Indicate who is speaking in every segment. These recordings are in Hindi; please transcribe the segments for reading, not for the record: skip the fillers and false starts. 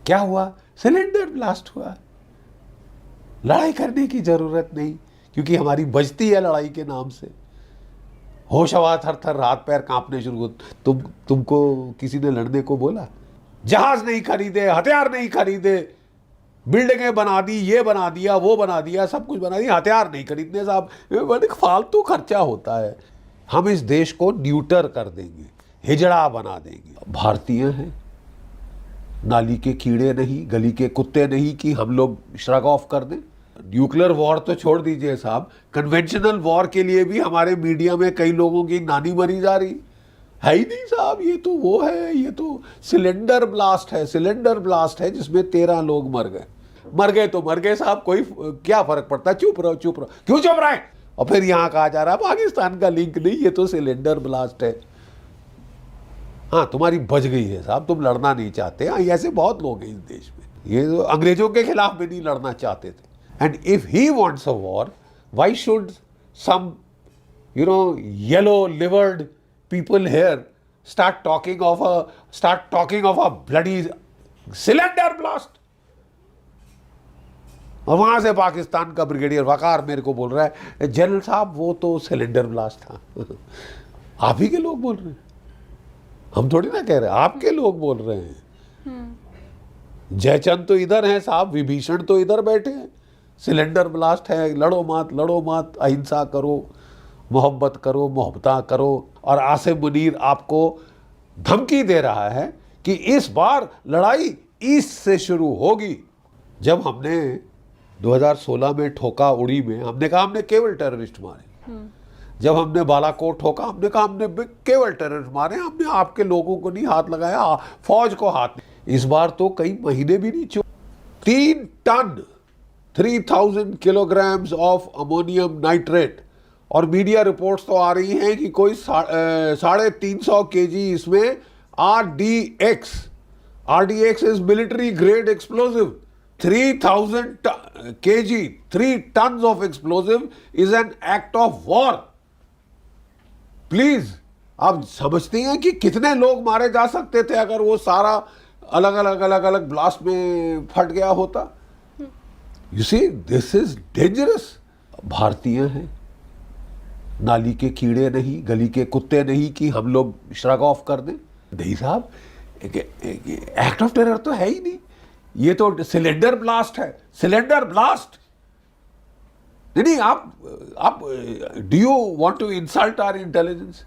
Speaker 1: क्या हुआ? सिलेंडर ब्लास्ट हुआ। लड़ाई करने की जरूरत नहीं, क्योंकि हमारी बजती है लड़ाई के नाम से। होश हवा थर थर, हाथ पैर कांपने शुरू हो। तुमको किसी ने लड़ने को बोला? जहाज नहीं खरीदे, हथियार नहीं खरीदे, बिल्डिंगें बना दी, ये बना दिया, वो बना दिया, सब कुछ बना दिया, हथियार नहीं खरीदने साहब। बड़े फालतू खर्चा होता है। हम इस देश को न्यूटर कर देंगे, हिजड़ा बना देंगे। भारतीय हैं, नाली के कीड़े नहीं, गली के कुत्ते नहीं कि हम लोग श्रग ऑफ कर दें। न्यूक्लियर वॉर तो छोड़ दीजिए साहब, कन्वेंशनल वॉर के लिए भी हमारे मीडिया में कई लोगों की नानी मरी जा रही है ही नहीं साहब। ये तो वो है, ये तो सिलेंडर ब्लास्ट है, सिलेंडर ब्लास्ट है जिसमें 13 लोग मर गए। मर गए तो मर गए साहब, कोई क्या फर्क पड़ता है? चुप रहो, चुप रहो। क्यों चुप रहे? और फिर यहाँ कहा जा रहा है पाकिस्तान का लिंक नहीं, ये तो सिलेंडर ब्लास्ट है। हाँ, तुम्हारी बच गई है साहब, तुम लड़ना नहीं चाहते। हाँ, ऐसे बहुत लोग हैं इस देश में, ये तो अंग्रेजों के खिलाफ भी नहीं लड़ना चाहते थे। And if he wants a war, why should some yellow livered people here start talking of a bloody cylinder blast? और वहां से पाकिस्तान का ब्रिगेडियर वकार मेरे को बोल रहा है, जनरल साहब वो तो सिलेंडर ब्लास्ट था। आप ही के लोग बोल रहे हैं, हम थोड़ी ना कह रहे, आपके लोग बोल रहे हैं। जयचंद तो इधर हैं साहब, विभीषण तो इधर बैठे हैं। सिलेंडर ब्लास्ट है, लड़ो मत, लड़ो मत, अहिंसा करो, मोहब्बत करो, मोहब्बता करो। और आसिम मुनीर आपको धमकी दे रहा है कि इस बार लड़ाई ईस्ट से शुरू होगी। जब हमने 2016 में ठोका उड़ी में, हमने कहा हमने केवल टेररिस्ट मारे। जब हमने बालाकोट ठोका, हमने कहा हमने केवल टेररिस्ट मारे, हमने आपके लोगों को नहीं हाथ लगाया, फौज को हाथ। इस बार तो कई महीने भी नहीं चुके। 3 tonne 3000 kilograms of ammonium nitrate, और मीडिया रिपोर्ट्स तो आ रही हैं कि कोई 350 केजी इसमें RDX is military grade explosive. 3000 KG, 3 tonne of explosive is an act of war. Please, आप समझती हैं कि कितने लोग मारे जा सकते थे अगर वो सारा अलग अलग ब्लास्ट में फट गया होता? You see, this is dangerous. भारतीय हैं, नाली के कीड़े नहीं, गली के कुत्ते नहीं कि हम लोग श्रग ऑफ कर दें। नहीं साहब, एक्ट ऑफ टेरर तो है ही नहीं, ये तो सिलेंडर ब्लास्ट है, सिलेंडर ब्लास्ट। नहीं, आप do you want to insult our intelligence?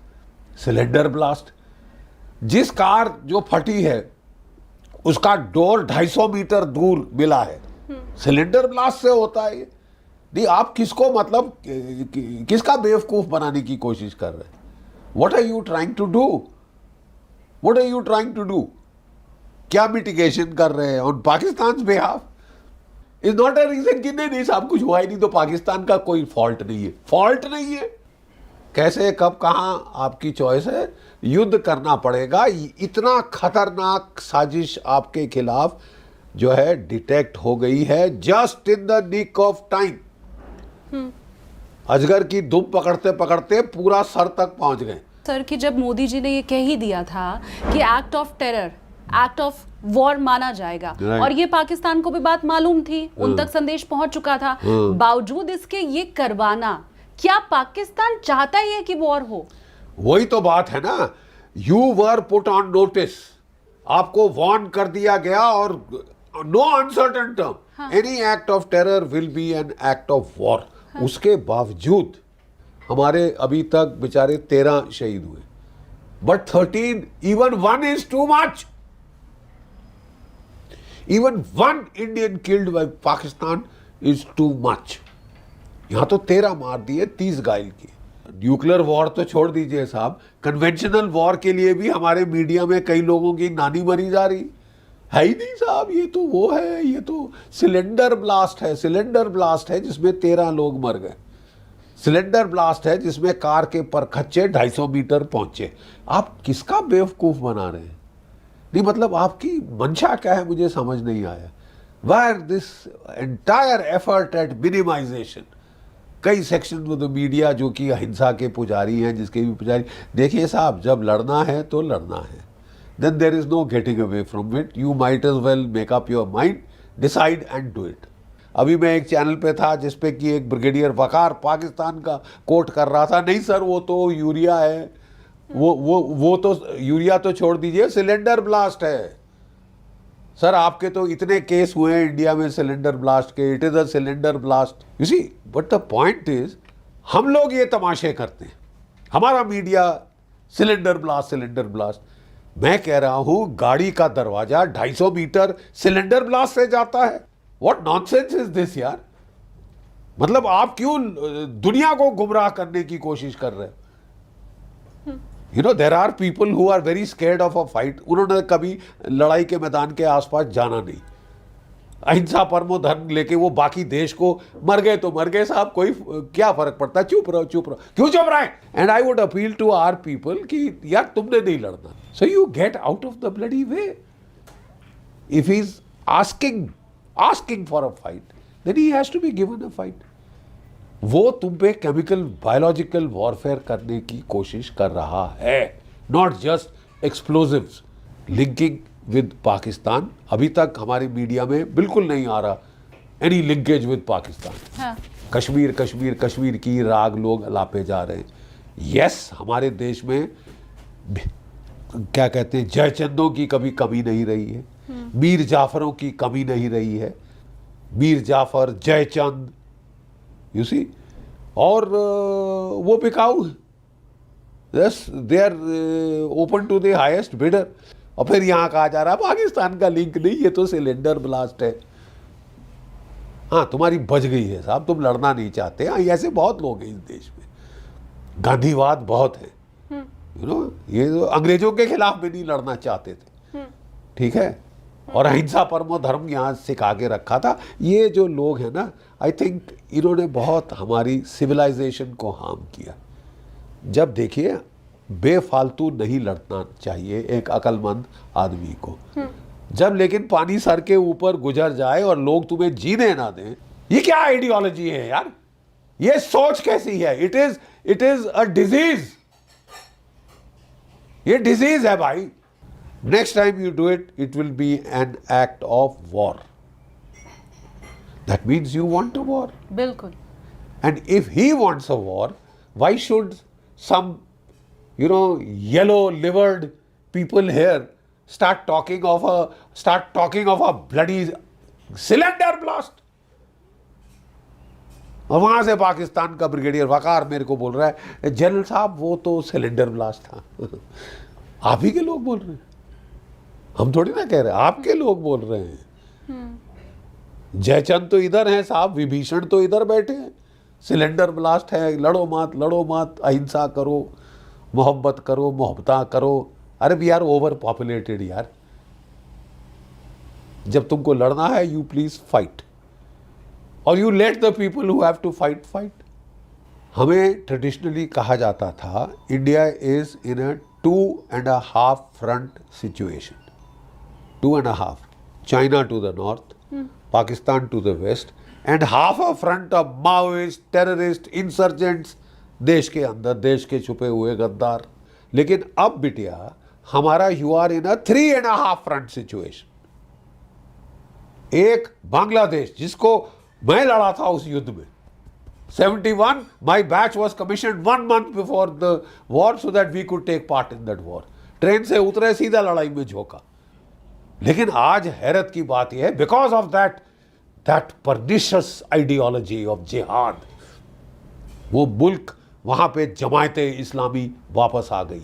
Speaker 1: Cylinder blast. जिस कार जो फटी है उसका डोर 250 मीटर दूर मिला है, सिलेंडर ब्लास्ट से होता है ये। नहीं, आप किसको मतलब किसका बेवकूफ बनाने की कोशिश कर रहे हैं? What are you trying to do? What are you trying to do? क्या मिटिगेशन कर रहे हैं on Pakistan behalf? Is not a reason कि नहीं साहब कुछ हुआ ही नहीं तो पाकिस्तान का कोई फॉल्ट नहीं है। फॉल्ट नहीं है, कैसे कब कहां आपकी चॉइस है। युद्ध करना पड़ेगा। इतना खतरनाक साजिश आपके खिलाफ जो है डिटेक्ट हो गई है, just in the nick of time. अजगर की दुम पकड़ते पकड़ते पूरा सर तक पहुंच गए।
Speaker 2: सर, कि जब मोदी जी ने ये कह ही दिया था कि act of terror, act of war माना जाएगा, और ये पाकिस्तान को भी बात मालूम थी, उन तक संदेश पहुंच चुका था, बावजूद इसके ये करवाना, क्या पाकिस्तान चाहता ही है कि वॉर हो?
Speaker 1: वही तो बात है ना, you were put on notice, आपको वार्न कर दिया गया, और no uncertain term any act of terror will be an act of war. उसके बावजूद हमारे अभी तक बेचारे 13 शहीद हुए, but 13, even 1 is too much. Even 1 Indian killed by Pakistan is too much. यहां तो 13 मार दिए, 30 घायल किए। न्यूक्लियर वॉर तो छोड़ दीजिए साहब, कन्वेंशनल वॉर के लिए भी हमारे मीडिया में कई लोगों की नानी मरी जा रही है ही नहीं साहब। ये तो वो है, ये तो सिलेंडर ब्लास्ट है, सिलेंडर ब्लास्ट है जिसमें 13 लोग मर गए। सिलेंडर ब्लास्ट है जिसमें कार के परखच्चे 250 मीटर पहुंचे। आप किसका बेवकूफ बना रहे हैं? नहीं, मतलब आपकी मंशा क्या है मुझे समझ नहीं आया। Why this entire effort at minimization. कई सेक्शन ऑफ द मीडिया जो कि अहिंसा के पुजारी हैं, जिसके भी पुजारी, देखिए साहब, जब लड़ना है तो लड़ना है, then there is no getting away from it. You might as well make up your mind, decide and do it. अभी मैं एक चैनल पे था जिसपे कि एक ब्रिगेडियर वकार पाकिस्तान का कोट कर रहा था, नहीं सर वो तो यूरिया है, वो तो यूरिया तो छोड़ दीजिए, सिलेंडर ब्लास्ट है सर, आपके तो इतने केस हुए हैं इंडिया में सिलेंडर ब्लास्ट के, it is a cylinder blast, you see. But the point is हम लोग ये तमाशे करते हैं, हमारा मीडिया सिलेंडर ब्लास्ट। मैं कह रहा हूं गाड़ी का दरवाजा 250 मीटर सिलेंडर ब्लास्ट से जाता है। व्हाट नॉनसेंस इज दिस यार, मतलब आप क्यों दुनिया को गुमराह करने की कोशिश कर रहे हो? You know there are people who are very scared of a fight. उन्होंने कभी लड़ाई के मैदान के आसपास जाना नहीं, अहिंसा परमो धर्म लेके वो बाकी देश को मर गए तो मर गए साहब, कोई क्या फर्क पड़ता है, चुप रहो क्यों चुप रहे। And I would appeal to our people कि यार तुमने नहीं लड़ना, so you get out of the bloody way. If he is asking for a fight then he has to be given a fight. वो तुम पे केमिकल बायोलॉजिकल वॉरफेयर करने की कोशिश कर रहा है, not just explosives. Linking with Pakistan अभी तक हमारे मीडिया में बिल्कुल नहीं आ रहा, एनी लिंकेज विद पाकिस्तान।
Speaker 2: हाँ।
Speaker 1: कश्मीर की राग लोग अलापे जा रहे हैं। यस, हमारे देश में क्या कहते हैं, जयचंदों की कभी कमी नहीं रही है, मीर जाफरों की कमी नहीं रही है, मीर जाफर, जयचंद, यू सी, और वो बिकाऊ, yes they are open to the highest bidder. और फिर यहाँ कहा जा रहा है पाकिस्तान का लिंक नहीं, ये तो सिलेंडर ब्लास्ट है। हाँ, तुम्हारी बच गई है साहब, तुम लड़ना नहीं चाहते। हाँ, ऐसे बहुत लोग हैं इस देश में, गांधीवाद बहुत है, यू नो, ये तो अंग्रेजों के खिलाफ भी नहीं लड़ना चाहते थे, ठीक है, और अहिंसा परमो धर्म यहाँ सिखा के रखा था। ये जो लोग हैं ना, आई थिंक इन्होंने बहुत हमारी सिविलाइजेशन को हार्म किया। जब देखिए बेफालतू नहीं लड़ना चाहिए एक अक्लमंद आदमी को, जब लेकिन पानी सर के ऊपर गुजर जाए और लोग तुम्हें जीने ना दें, ये क्या आइडियोलॉजी है यार, ये सोच कैसी है? इट इज अ डिजीज, ये डिजीज है भाई। Next time you do it, it will be an act of war. That means you want a war.
Speaker 2: बिल्कुल।
Speaker 1: And if he wants a war, why should some yellow livered people here start talking of a bloody cylinder blast? और वहां से पाकिस्तान का ब्रिगेडियर वकार मेरे को बोल रहा है, जनरल साहब वो तो सिलेंडर ब्लास्ट था। आप ही के लोग बोल रहे हैं, हम थोड़ी ना कह रहे, आपके लोग बोल रहे हैं। जयचंद तो इधर हैं साहब, विभीषण तो इधर बैठे हैं, सिलेंडर ब्लास्ट है, लड़ो मत, अहिंसा करो, मोहब्बत करो, मोहब्बता करो। अरे वी आर ओवर पॉपुलेटेड यार, जब तुमको लड़ना है यू प्लीज फाइट, और you let the people who have to fight. हमें ट्रेडिशनली कहा जाता था India is in a 2.5 front situation, 2.5, China to the north, Pakistan to the west, and half a front of Maoist, terrorist, insurgents, देश के अंदर, देश के छुपे हुए गद्दार। लेकिन अब बिटिया हमारा you are in a 3.5 front situation. एक बांग्लादेश जिसको मैं लड़ा था उस युद्ध में, 71, my batch was commission 1 month before the war so that we could take part in that war. Train से उतरे, सीधा लड़ाई में झोंका। लेकिन आज हैरत की बात यह है, because of that pernicious ideology of jihad, वो मुल्क वहाँ पे जमायते इस्लामी वापस आ गई,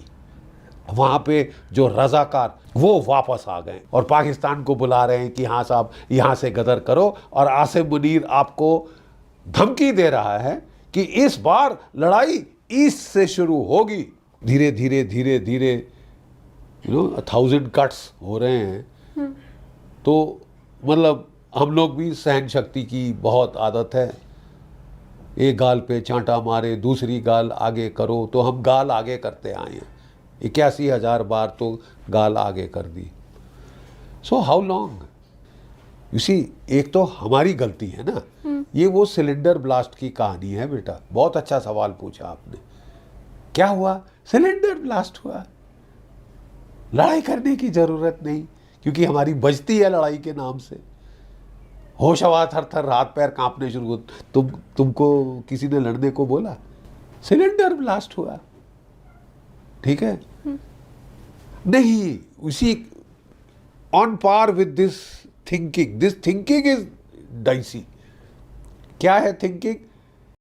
Speaker 1: वहाँ पे जो रजाकार वो वापस आ गए और पाकिस्तान को बुला रहे हैं कि हाँ साहब यहाँ से गदर करो। और आसिम मुनीर आपको धमकी दे रहा है कि इस बार लड़ाई ईस्ट से शुरू होगी। धीरे धीरे 1000 कट्स हो रहे हैं। तो मतलब हम लोग भी सहन शक्ति की बहुत आदत है, एक गाल पे चांटा मारे दूसरी गाल आगे करो, तो हम गाल आगे करते आए हैं, 81,000 बार तो गाल आगे कर दी। So how long? You see, एक तो हमारी गलती है ना, ये वो सिलेंडर ब्लास्ट की कहानी है बेटा। बहुत अच्छा सवाल पूछा आपने, क्या हुआ? सिलेंडर ब्लास्ट हुआ। लड़ाई करने की जरूरत नहीं, क्योंकि हमारी बचती है लड़ाई के नाम से। होश आवाज थर थर, हाथ पैर कांपने शुरू हो। तुमको किसी ने लड़ने को बोला? सिलेंडर ब्लास्ट हुआ, ठीक है? नहीं, उसी on par with this thinking is dicey. क्या है थिंकिंग?